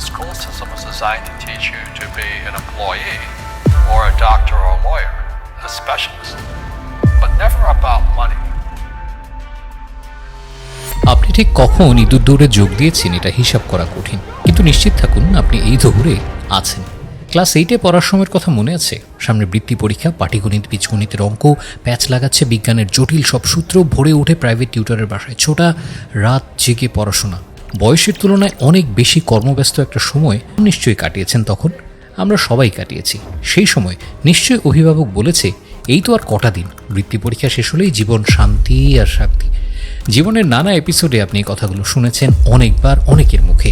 The school system is designed to teach you to be an employee or a doctor or a lawyer, a specialist, but never about money. আপনি ঠিক কখন ইঁদুর দৌড়ে যোগ দিয়েছেন এটা হিসাব করা কঠিন, কিন্তু নিশ্চিত থাকুন আপনি এই দৌড়ে আছেন। ক্লাস 8-এ পড়ার সময়ের কথা মনে আছে? সামনে বৃত্তি পরীক্ষা, পাটিগণিত, বীজগণিতের অঙ্ক, প্যাচ লাগাচ্ছে বিজ্ঞানের জটিল সব সূত্র, ভোরে উঠে প্রাইভেট টিউটরের বাসায় ছোটা, রাত জেগে পড়াশোনা। বয়সের তুলনায় অনেক বেশি কর্মব্যস্ত একটা সময় নিশ্চয়ই কাটিয়েছেন তখন। আমরা সবাই কাটিয়েছি। সেই সময় নিশ্চয়ই অভিভাবক বলেছে, এই তো আর কটা দিন, বৃত্তি পরীক্ষা শেষ হলেই জীবন শান্তি আর শান্তি। জীবনের নানা এপিসোডে আপনি এই কথাগুলো শুনেছেন অনেকবার, অনেকের মুখে।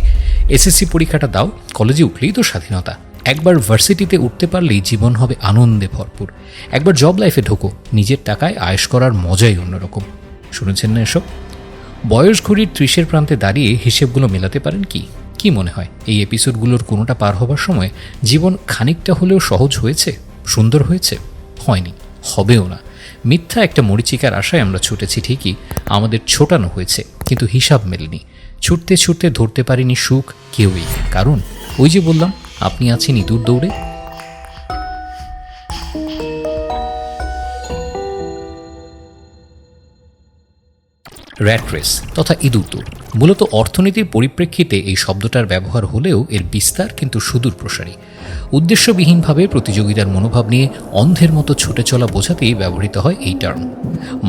এসএসসি পরীক্ষাটা দাও, কলেজে উঠলেই তো স্বাধীনতা। একবার ভার্সিটিতে উঠতে পারলেই জীবন হবে আনন্দে ভরপুর। একবার জব লাইফে ঢোকো, নিজের টাকায় আয়েশ করার মজাই অন্যরকম। শুনেছেন না এসব? বয়স ঘড়ির 30-এর প্রান্তে দাঁড়িয়ে হিসেবগুলো মেলাতে পারেন কি? কি মনে হয় এই এপিসোডগুলোর কোনোটা পার হবার সময় জীবন খানিকটা হলেও সহজ হয়েছে, সুন্দর হয়েছে? হয়নি, হবেও না। মিথ্যা একটা মরিচিকার আশায় আমরা ছুটেছি ঠিকই, আমাদের ছোটানো হয়েছে, কিন্তু হিসাব মেলেনি। ছুটতে ছুটতে ধরতে পারিনি সুখ কেউই, কারণ ওই যে বললাম, আপনি আছেন ইঁদুর দৌড়ে। র্যাট রেস তথা ইঁদুর দৌড় মূলত অর্থনীতির পরিপ্রেক্ষিতে এই শব্দটার ব্যবহার হলেও এর বিস্তার কিন্তু সুদূর প্রসারী। উদ্দেশ্যবিহীনভাবে প্রতিযোগিতার মনোভাব নিয়ে অন্ধের মতো ছুটে চলা বোঝাতেই ব্যবহৃত হয় এই টার্ম।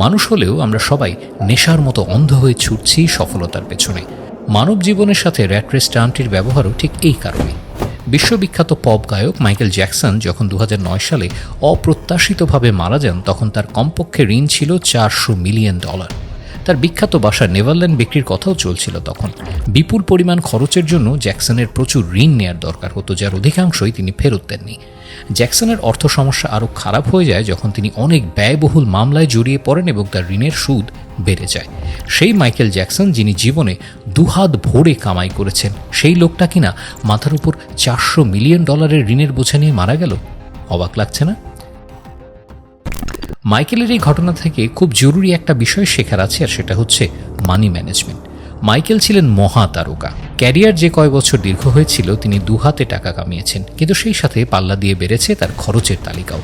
মানুষ হলেও আমরা সবাই নেশার মতো অন্ধ হয়ে ছুটছি সফলতার পেছনে। মানব জীবনের সাথে র্যাট রেস টার্মটির ব্যবহারও ঠিক এই কারণে। বিশ্ববিখ্যাত পপ গায়ক মাইকেল জ্যাকসন যখন 2009 সালে অপ্রত্যাশিতভাবে মারা যান, তখন তার কমপক্ষে ঋণ ছিল $400 মিলিয়ন। তার বিখ্যাত বাসা নেভারল্যান্ড বিক্রির কথাও চলছিল তখন। বিপুল পরিমাণ খরচের জন্য জ্যাকসনের প্রচুর ঋণ নেয়ার দরকার হতো, যার অধিকাংশই তিনি ফেরত দেননি। জ্যাকসনের অর্থ সমস্যা আরও খারাপ হয়ে যায় যখন তিনি অনেক ব্যয়বহুল মামলায় জড়িয়ে পড়েন এবং তার ঋণের সুদ বেড়ে যায়। সেই মাইকেল জ্যাকসন, যিনি জীবনে দুহাত ভরে কামাই করেছেন, সেই লোকটা কিনা মাথার উপর $400 মিলিয়ন ঋণের বোঝা নিয়ে মারা গেল। অবাক লাগছে না? মাইকেলের এই ঘটনা থেকে খুব জরুরি একটা বিষয় শেখার আছে, আর সেটা হচ্ছে মানি ম্যানেজমেন্ট। মাইকেল ছিলেন মহা তারকা। ক্যারিয়ার যে কয় বছর দীর্ঘ হয়েছিল, তিনি দুহাতে টাকা কামিয়েছেন, কিন্তু সেই সাথে পাল্লা দিয়ে বেড়েছে তার খরচের তালিকাও।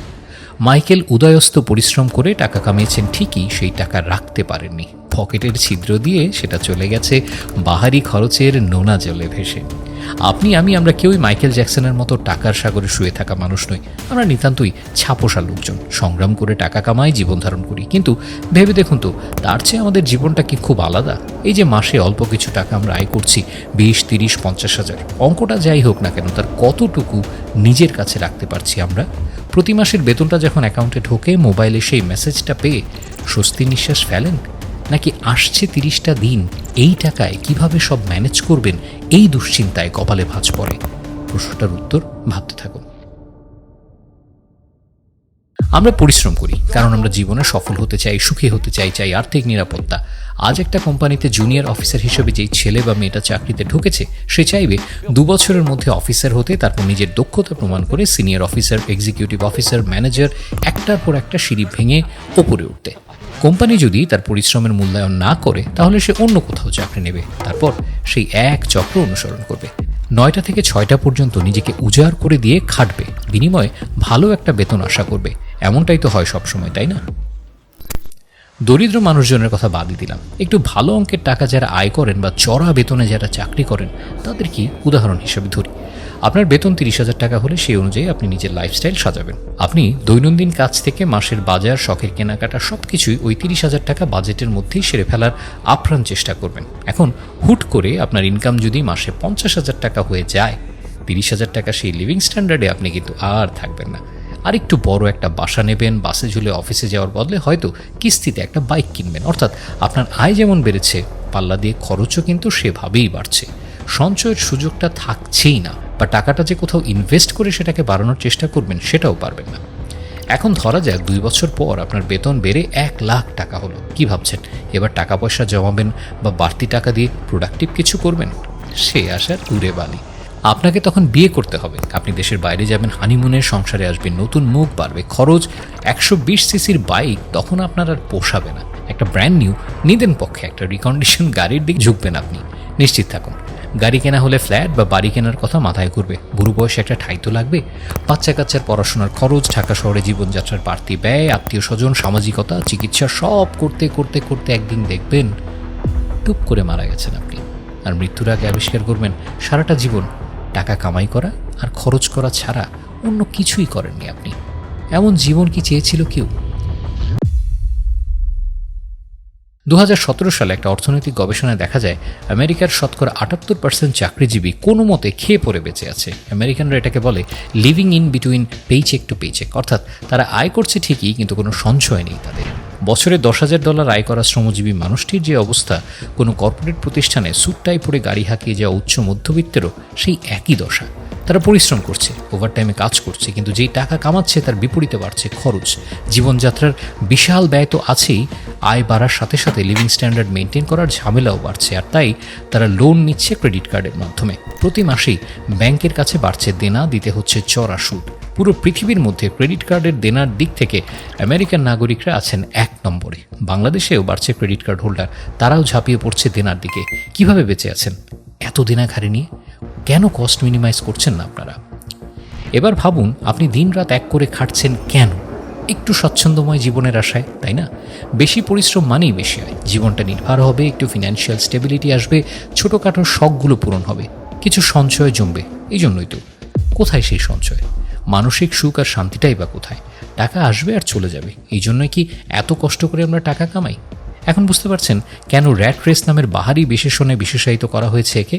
মাইকেল উদয়স্ত পরিশ্রম করে টাকা কামিয়েছেন ঠিকই, সেই টাকা রাখতে পারেননি। পকেটের ছিদ্র দিয়ে সেটা চলে গেছে বাহারি খরচের নোনা জলে ভেসে। আমরা কেউই মাইকেল জ্যাকসনের মতো টাকার সাগরে শুয়ে থাকা মানুষ নই। আমরা নিতান্তই ছাপোষা লোকজন, সংগ্রাম করে টাকা কামাই, জীবন ধারণ করি। কিন্তু ভেবে দেখুন তো, তার চেয়ে আমাদের জীবনটা কি খুব আলাদা? এই যে মাসে অল্প কিছু টাকা আমরা আয় করছি, 20, 30, 50 হাজার, অঙ্কটা যাই হোক না কেন, তার কতটুকু নিজের কাছে রাখতে পারছি আমরা? প্রতি মাসের বেতনটা যখন অ্যাকাউন্টে ঢোকে, মোবাইলে সেই মেসেজটা পেয়ে স্বস্তির নিঃশ্বাস ফেলেন? নাকি আসছে 30টা দিন এই টাকায় কিভাবে সব ম্যানেজ করবেন, এই দুশ্চিন্তায় কপালে ভাঁজ পড়ে? প্রশ্নটার উত্তর ভাবতে থাকুন। আমরা পরিশ্রম করি কারণ আমরা জীবনে সফল হতে চাই, সুখী হতে চাই, চাই আর্থিক নিরাপত্তা। আজ একটা কোম্পানিতে জুনিয়র অফিসার হিসেবে যেই ছেলে বা মেয়েটা চাকরিতে ঢুকেছে, সে চাইবে 2 বছরের মধ্যে অফিসার হতে, তারপর নিজের দক্ষতা প্রমাণ করে senior officer, executive officer, manager, একটার পর একটা সিঁড়ি ভেঙে ওপরে উঠতে। কোম্পানি যদি তার পরিশ্রমের মূল্যায়ন না করে, তাহলে সে অন্য কোথাও চাকরি নেবে, তারপর সেই এক চক্র অনুসরণ করবে। 9টা থেকে 6টা পর্যন্ত নিজেকে উজাড় করে দিয়ে খাটবে, বিনিময়ে ভালো একটা বেতন আশা করবে। এমনটাই তো হয় সবসময়, তাই না? দরিদ্র মানুষজনের কথা বাদই দিলাম, একটু ভালো অঙ্কের টাকা যারা আয় করেন বা চড়া বেতনে যারা চাকরি করেন, তাদের কি উদাহরণ হিসেবে ধরি। আপনার বেতন 30,000 টাকা হলে সেই অনুযায়ী আপনি নিজের লাইফস্টাইল সাজাবেন। আপনি দৈনন্দিন কাজ থেকে মাসের বাজার, শখের কেনাকাটা সবকিছুই ওই 30,000 টাকা বাজেটের মধ্যেই সেরে ফেলার আপ্রাণ চেষ্টা করবেন। এখন হুট করে আপনার ইনকাম যদি মাসে 50,000 টাকা হয়ে যায়, 30,000 টাকা সেই লিভিং স্ট্যান্ডার্ডে আপনি কিন্তু আর থাকবেন না। আর একটু বড় একটা বাসা নেবেন, বাসে ঝুলে অফিসে যাওয়ার বদলে হয়তো কিস্তিতে একটা বাইক কিনবেন। অর্থাৎ আপনার আয় যেমন বেড়েছে, পাল্লা দিয়ে খরচও কিন্তু সেভাবেই বাড়ছে। সঞ্চয়ের সুযোগটা থাকছেই না, বা টাকাটা যে কোথাও ইনভেস্ট করে সেটাকে বাড়ানোর চেষ্টা করবেন, সেটাও পারবেন না। এখন ধরা যাক 2 বছর পর আপনার বেতন বেড়ে 1 লাখ টাকা হলো। কি ভাবছেন, এবার টাকা পয়সা জমাবেন বা বাড়তি টাকা দিয়ে প্রোডাক্টিভ কিছু করবেন? সে আশার উড়ে বালি। আপনাকে তখন বিয়ে করতে হবে, আপনি দেশের বাইরে যাবেন হানিমুনের, সংসারে আসবেন নতুন মুখ, বাড়বে খরচ। 120 সিসির বাইক তখন আপনার আর পোষাবে না। একটা ব্র্যান্ড নিউ নিদেন পক্ষে একটা রিকন্ডিশন গাড়ির দিকে ঝুঁকবেন আপনি। নিশ্চিত থাকুন, গাড়ি কেনা হলে ফ্ল্যাট বা বাড়ি কেনার কথা মাথায় ঘুরবে। বুড়ো বয়সে একটা ঠাঁই তো লাগবে। বাচ্চা কাচ্চার পড়াশোনার খরচ, ঢাকা শহরে জীবনযাত্রার বাড়তি ব্যয়, আত্মীয় স্বজন, সামাজিকতা, চিকিৎসা সব করতে করতে করতে একদিন দেখবেন টুপ করে মারা গেছেন আপনি। আর মৃত্যুর আগে আবিষ্কার করবেন সারাটা জীবন টাকা কামাই করা আর খরচ করা ছাড়া অন্য কিছুই করেননি আপনি। এমন জীবন কি চেয়েছিল কেউ? 2017 সালে একটা অর্থনৈতিক গবেষণায় দেখা যায় আমেরিকার শতকরা 78% চাকরিজীবী কোনো মতে খেয়ে পড়ে বেঁচে আছে। আমেরিকানরা এটাকে বলে লিভিং ইন বিটুইন পেইচেক টু পেইচেক, অর্থাৎ তারা আয় করছে ঠিকই কিন্তু কোনো সঞ্চয় নেই তাদের। বছরে $10,000 আয় করা শ্রমজীবী মানুষটির যে অবস্থা, কোনো কর্পোরেট প্রতিষ্ঠানে স্যুটটাই পরে গাড়ি হাঁকিয়ে যাওয়া উচ্চ মধ্যবিত্তেরও সেই একই দশা। তারা পরিশ্রম করছে, ওভারটাইমে কাজ করছে, কিন্তু যেই টাকা কামাচ্ছে তার বিপরীতে বাড়ছে খরচ। জীবনযাত্রার বিশাল ব্যয় তো আছেই, আয় বাড়ার সাথে সাথে লিভিং স্ট্যান্ডার্ড মেনটেন করার ঝামেলাও বাড়ছে। আর তাই তারা লোন নিচ্ছে ক্রেডিট কার্ডের মাধ্যমে। প্রতি মাসেই ব্যাংকের কাছে বাড়ছে দেনা, দিতে হচ্ছে চড়া সুদ। পুরো পৃথিবীর মধ্যে ক্রেডিট কার্ডের দেনার দিক থেকে আমেরিকান নাগরিকরা আছেন 1 নম্বরে। বাংলাদেশেও বাড়ছে ক্রেডিট কার্ড হোল্ডার, তারাও ঝাঁপিয়ে পড়ছে দেনার দিকে। কিভাবে বেঁচে আছেন এত দেনা ঘাড়ে নিয়ে? কেন কস্ট মিনিমাইজ করছেন না আপনারা? এবার ভাবুন, আপনি দিনরাত এক করে খাটছেন কেন? একটু স্বচ্ছন্দময় জীবনের আশায়, তাই না? বেশি পরিশ্রম মানেই বেশি আয়, জীবনটা নির্ভর হবে, একটু ফিনান্সিয়াল স্টেবিলিটি আসবে, ছোটোখাটো শখগুলো পূরণ হবে, কিছু সঞ্চয় জমবে। এই জন্যই তো। কোথায় সেই সঞ্চয়? মানসিক সুখ আর শান্তিটাই বা কোথায়? টাকা আসবে আর চলে যাবে, এই জন্যই কি এত কষ্ট করে আমরা টাকা কামাই? এখন বুঝতে পারছেন কেন র্যাট রেস নামের বাহারি বিশেষণে বিশেষায়িত করা হয়েছে একে?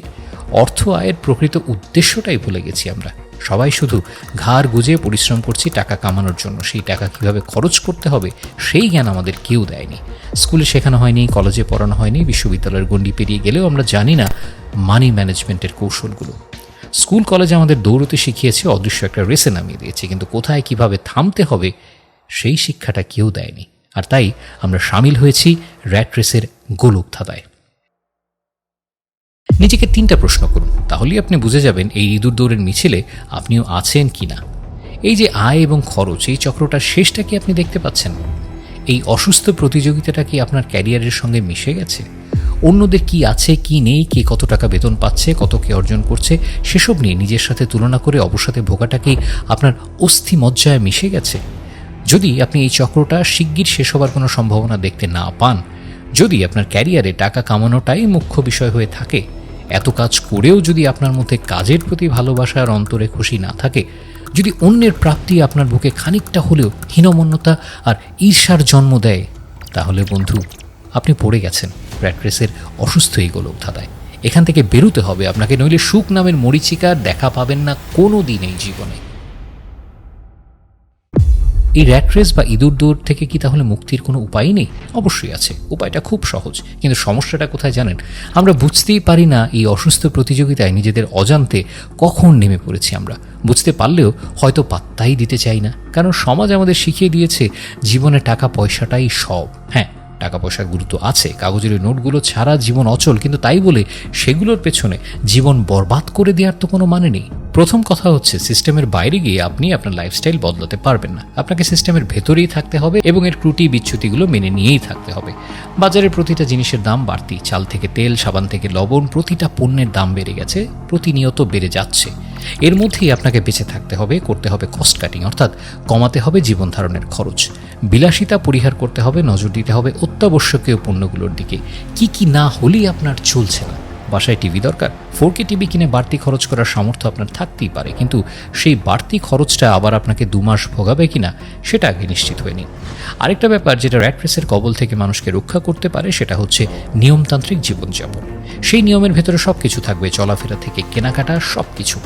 অর্থ আয়ের প্রকৃত উদ্দেশ্যটাই ভুলে গেছি আমরা। সবাই শুধু ঘাড় গুজে পরিশ্রম করছি টাকা কামানোর জন্য। সেই টাকা কিভাবে খরচ করতে হবে সেই জ্ঞান আমাদের কেউ দেয়নি। স্কুলে শেখানো হয়নি, কলেজে পড়ানো হয়নি, বিশ্ববিদ্যালয়ের গণ্ডি পেরিয়ে গেলেও আমরা জানি না মানি ম্যানেজমেন্টের কৌশলগুলো। স্কুল কলেজে আমাদের দৌড়তে শিখিয়েছে, অদৃশ্য একটা রেসে নামিয়ে দিয়েছে, কিন্তু কোথায় কিভাবে থামতে হবে সেই শিক্ষাটা কেউ দেয়নি। আর তাই আমরা সামিল হয়েছি র্যাট রেসের গোলক ধাঁধায়। নিজেকে 3টা প্রশ্ন করুন, তাহলেই আপনি বুঝে যাবেন এই ইঁদুর দৌড়ের মিছিলে আপনিও আছেন কি না। এই যে আয় এবং খরচ, এই চক্রটার শেষটা কি আপনি দেখতে পাচ্ছেন? এই অসুস্থ প্রতিযোগিতাটা কি আপনার ক্যারিয়ারের সঙ্গে মিশে গেছে? অন্যদের কি আছে কি নেই, কে কত টাকা বেতন পাচ্ছে, কত কে অর্জন করছে, সেসব নিয়ে নিজের সাথে তুলনা করে অবসাদে ভোগাটা কি আপনার অস্থি মজ্জায় মিশে গেছে? যদি আপনি এই চক্রটা শিগগির শেষ হবার কোনো সম্ভাবনা দেখতে না পান, যদি আপনার ক্যারিয়ারে টাকা কামানোটাই মুখ্য বিষয় হয়ে থাকে, এত কাজ করেও যদি আপনার মধ্যে কাজের প্রতি ভালোবাসা আর অন্তরে খুশি না থাকে, যদি অন্যের প্রাপ্তি আপনার বুকে খানিকটা হলেও হীনমন্যতা আর ঈর্ষার জন্ম দেয়, তাহলে বন্ধু আপনি পড়ে গেছেন র্যাট রেসের অসুস্থ এই গোলক ধাঁধায়। এখান থেকে বেরোতে হবে আপনাকে, নইলে সুখ নামের মরীচিকার দেখা পাবেন না কোনো দিন এই জীবনে। এই র্যাট রেস বা ইঁদুর দৌড় থেকে কি তাহলে মুক্তির কোনো উপায় নেই? অবশ্যই আছে, উপায়টা খুব সহজ। কিন্তু সমস্যাটা কোথায় জানেন? আমরা বুঝতেই পারি না এই অসুস্থ প্রতিযোগিতায় নিজেদের অজান্তে কখন নেমে পড়েছি আমরা। বুঝতে পারলেও হয়তো পাত্তাই দিতে চাই না, কারণ সমাজ আমাদের শিখিয়ে দিয়েছে জীবনে টাকা পয়সাটাই সব। হ্যাঁ, টাকা পয়সার গুরুত্ব আছে, কাগজের নোটগুলো ছাড়া জীবন অচল, কিন্তু তাই বলে সেগুলোর পেছনে জীবন বরবাদ করে দেওয়ার তো কোনো মানে নেই। প্রথম কথা হচ্ছে, সিস্টেমের বাইরে গিয়ে আপনি আপনার লাইফস্টাইল বদলাতে পারবেন না। আপনাকে সিস্টেমের ভেতরেই থাকতে হবে এবং এর ত্রুটি বিচ্যুতিগুলো মেনে নিয়েই থাকতে হবে। বাজারের প্রতিটা জিনিসের দাম বাড়তি, চাল থেকে তেল, সাবান থেকে লবণ, প্রতিটা পণ্যের দাম বেড়ে গেছে, প্রতিনিয়ত বেড়ে যাচ্ছে। এর মধ্যেই আপনাকে বেঁচে থাকতে হবে, করতে হবে কস্ট কাটিং, অর্থাৎ কমাতে হবে জীবন ধারণের খরচ, বিলাসিতা পরিহার করতে হবে, নজর দিতে হবে অত্যাবশ্যকীয় পণ্যগুলোর দিকে। কি কি না হলেই আপনার চলছে না। বাসায় টিভি দরকার, 4K টিভি কিনে বাড়তি খরচ করার সামর্থ্য আপনার থাকতেই পারে, কিন্তু সেই বাড়তি খরচটা আবার আপনাকে 2 মাস ভোগাবে কিনা সেটা আগে নিশ্চিত হয়নি। আরেকটা ব্যাপার যেটা র্যাট রেসের কবল থেকে মানুষকে রক্ষা করতে পারে, সেটা হচ্ছে নিয়মতান্ত্রিক জীবনযাপন। সেই নিয়মের ভেতরে সব কিছু থাকবে, চলাফেরা থেকে কেনাকাটা, সব কিছু।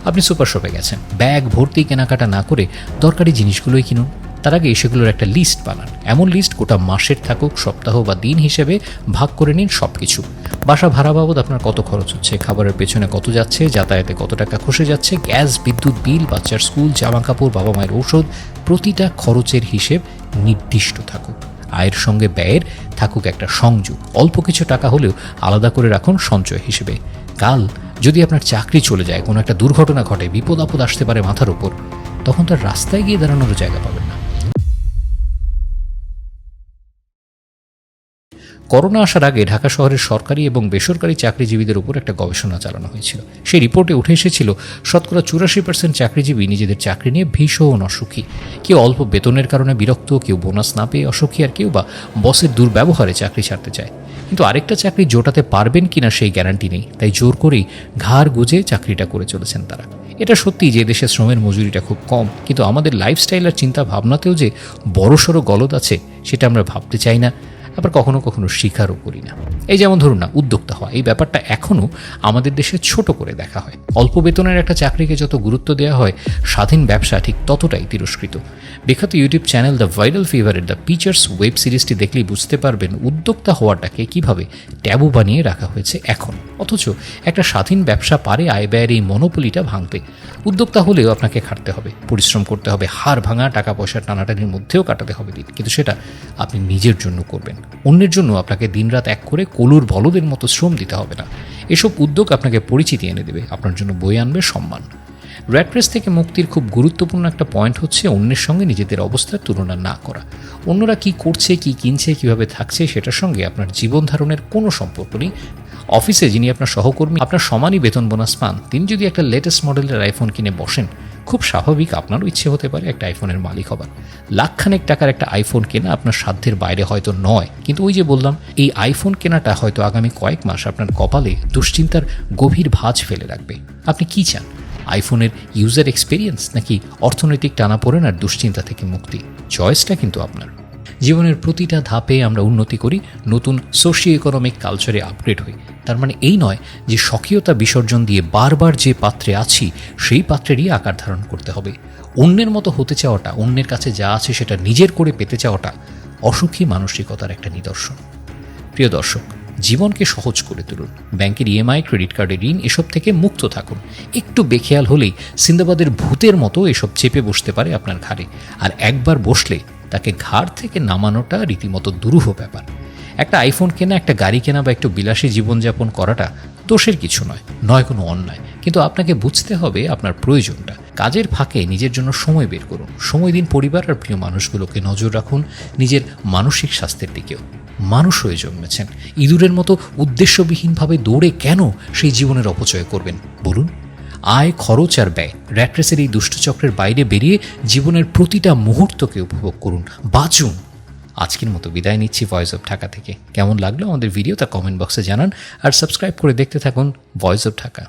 আপনি সুপার শপে গেছেন, ব্যাগ ভর্তি কেনাকাটা না করে দরকারি জিনিসগুলোই কিনুন। তার আগে সেগুলোর একটা লিস্ট বানান, এমন লিস্ট গোটা মাসের থাকুক, সপ্তাহ বা দিন হিসেবে ভাগ করে নিন সব কিছু। বাসা ভাড়া বাবদ আপনার কত খরচ হচ্ছে, খাবারের পেছনে কত যাচ্ছে, যাতায়াতে কত টাকা খসে যাচ্ছে, গ্যাস, বিদ্যুৎ বিল, বাচ্চার স্কুল, জামা কাপড়, বাবা মায়ের ঔষধ, প্রতিটা খরচের হিসেব নির্দিষ্ট থাকুক। আয়ের সঙ্গে ব্যয়ের থাকুক একটা সংযোগ। অল্প কিছু টাকা হলেও আলাদা করে রাখুন সঞ্চয় হিসেবে। কাল যদি আপনার চাকরি চলে যায়, কোনো একটা দুর্ঘটনা ঘটে, বিপদ আপদ আসতে পারে মাথার উপর, তখন তার রাস্তায় গিয়ে দাঁড়ানোর জায়গা পাবেন না। করোনা আসার আগে ঢাকা শহরের সরকারি এবং বেসরকারি চাকরিজীবীদের উপর একটা গবেষণা চালানো হয়েছিল। সেই রিপোর্টে উঠে এসেছিল শতকরা 84% চাকরিজীবী নিজেদের চাকরি নিয়ে ভীষণ অসুখী। কেউ অল্প বেতনের কারণে বিরক্ত, কেউ বোনাস না পেয়ে অসুখী, আর কেউ বা বসের দুর্ব্যবহারে চাকরি ছাড়তে চায়। কিন্তু আরেকটা চাকরি জোটাতে পারবেন কিনা সেই গ্যারান্টি নেই, তাই জোর করেই ঘাড় গুজে চাকরিটা করে চলেছেন তারা। এটা সত্যি যে দেশের শ্রমের মজুরিটা খুব কম, কিন্তু আমাদের লাইফস্টাইল আর চিন্তা ভাবনাতেও যে বড়সড় গলদ আছে সেটা আমরা ভাবতে চাই না, আবার কখনো কখনো স্বীকারও করি না। এই যেমন ধরুন না, উদ্যোক্তা হওয়া, এই ব্যাপারটা এখনও আমাদের দেশে ছোট করে দেখা হয়। অল্প বেতনের একটা চাকরিকে যত গুরুত্ব দেওয়া হয়, স্বাধীন ব্যবসা ঠিক ততটাই তিরস্কৃত। বিখ্যাত ইউটিউব চ্যানেল দ্য ভাইরাল ফিভারের দ্য পিচার্স ওয়েব সিরিজটি দেখলেই বুঝতে পারবেন উদ্যোক্তা হওয়াটাকে কিভাবে ট্যাবু বানিয়ে রাখা হয়েছে এখন। অথচ একটা স্বাধীন ব্যবসা পারে আয় ব্যয়ের এই মনোপলিটা ভাঙতে। উদ্যোক্তা হলেও আপনাকে খাটতে হবে, পরিশ্রম করতে হবে, হাড় ভাঙা টাকা পয়সার টানাটানির মধ্যেও কাটাতে হবে দিন, কিন্তু সেটা আপনি নিজের জন্য করবেন। অন্যের জন্য আপনাকে দিনরাত এক করে কলুর বলদের মতো শ্রম দিতে হবে না। এসব উদ্যোগ আপনাকে পরিচিতি এনে দেবে, আপনার জন্য বয়ে আনবে সম্মান। র্যাট রেস থেকে মুক্তির খুব গুরুত্বপূর্ণ একটা পয়েন্ট হচ্ছে অন্যের সঙ্গে নিজেদের অবস্থার তুলনা না করা। অন্যরা কি করছে, কি কিনছে, কিভাবে থাকছে সেটার সঙ্গে আপনার জীবন ধারণের কোনো সম্পর্ক নেই। অফিসে যিনি আপনার সহকর্মী, আপনার সমানই বেতন বোনাস পান, তিনি যদি একটা লেটেস্ট মডেলের আইফোন কিনে বসেন, খুব স্বাভাবিক আপনারও ইচ্ছে হতে পারে একটা আইফোনের মালিক হবার। লাখখানেক টাকার একটা আইফোন কেনা আপনার সাধ্যের বাইরে হয়তো নয়, কিন্তু ওই যে বললাম, এই আইফোন কেনাটা হয়তো আগামী কয়েক মাস আপনার কপালে দুশ্চিন্তার গভীর ভাঁজ ফেলে রাখবে। আপনি কি চান? আইফোনের ইউজার এক্সপিরিয়েন্স নাকি অর্থনৈতিক টানাপোড়েন আর দুশ্চিন্তা থেকে মুক্তি? চয়েসটা কিন্তু আপনার। জীবনের প্রতিটা ধাপে আমরা উন্নতি করি, নতুন সোশিও ইকোনমিক কালচারে আপগ্রেড হই। তার মানে এই নয় যে স্বকীয়তা বিসর্জন দিয়ে বারবার যে পাত্রে আছি সেই পাত্রেরই আকার ধারণ করতে হবে। অন্যের মতো হতে চাওয়াটা, অন্যের কাছে যা আছে সেটা নিজের করে পেতে চাওয়াটা অসুখী মানসিকতার একটা নিদর্শন। প্রিয় দর্শক, জীবনকে সহজ করে তুলুন। ব্যাংকের ইএমআই, ক্রেডিট কার্ডের ঋণ এসব থেকে মুক্ত থাকুন। একটু বেখেয়াল হলেই সিন্দাবাদের ভূতের মতো এসব চেপে বসতে পারে আপনার ঘাড়ে, আর একবার বসলে তাকে ঘাড় থেকে নামানোটা রীতিমতো দুরূহ ব্যাপার। একটা আইফোন কেনা, একটা গাড়ি কেনা বা একটু বিলাসী জীবনযাপন করাটা দোষের কিছু নয় কোনো অন্যায়, কিন্তু আপনাকে বুঝতে হবে আপনার প্রয়োজনটা। কাজের ফাঁকে নিজের জন্য সময় বের করুন, সময় দিন পরিবার আর প্রিয় মানুষগুলোকে, নজর রাখুন নিজের মানসিক স্বাস্থ্যের দিকেও। মানুষ হয়ে জন্মেছেন, ইঁদুরের মতো উদ্দেশ্যবিহীনভাবে দৌড়ে কেন সেই জীবনের অপচয় করবেন বলুন? আয়, খরচ আর ব্যয়, র্যাট রেসের এই দুষ্টচক্রের বাইরে বেরিয়ে জীবনের প্রতিটা মুহূর্তকে উপভোগ করুন, বাঁচুন। আজকের মতো বিদায় নিচ্ছি ভয়েস অফ ঢাকা থেকে। কেমন লাগলো আমাদের ভিডিও তা কমেন্ট বক্সে জানান, আর সাবস্ক্রাইব করে দেখতে থাকুন ভয়েস অফ ঢাকা।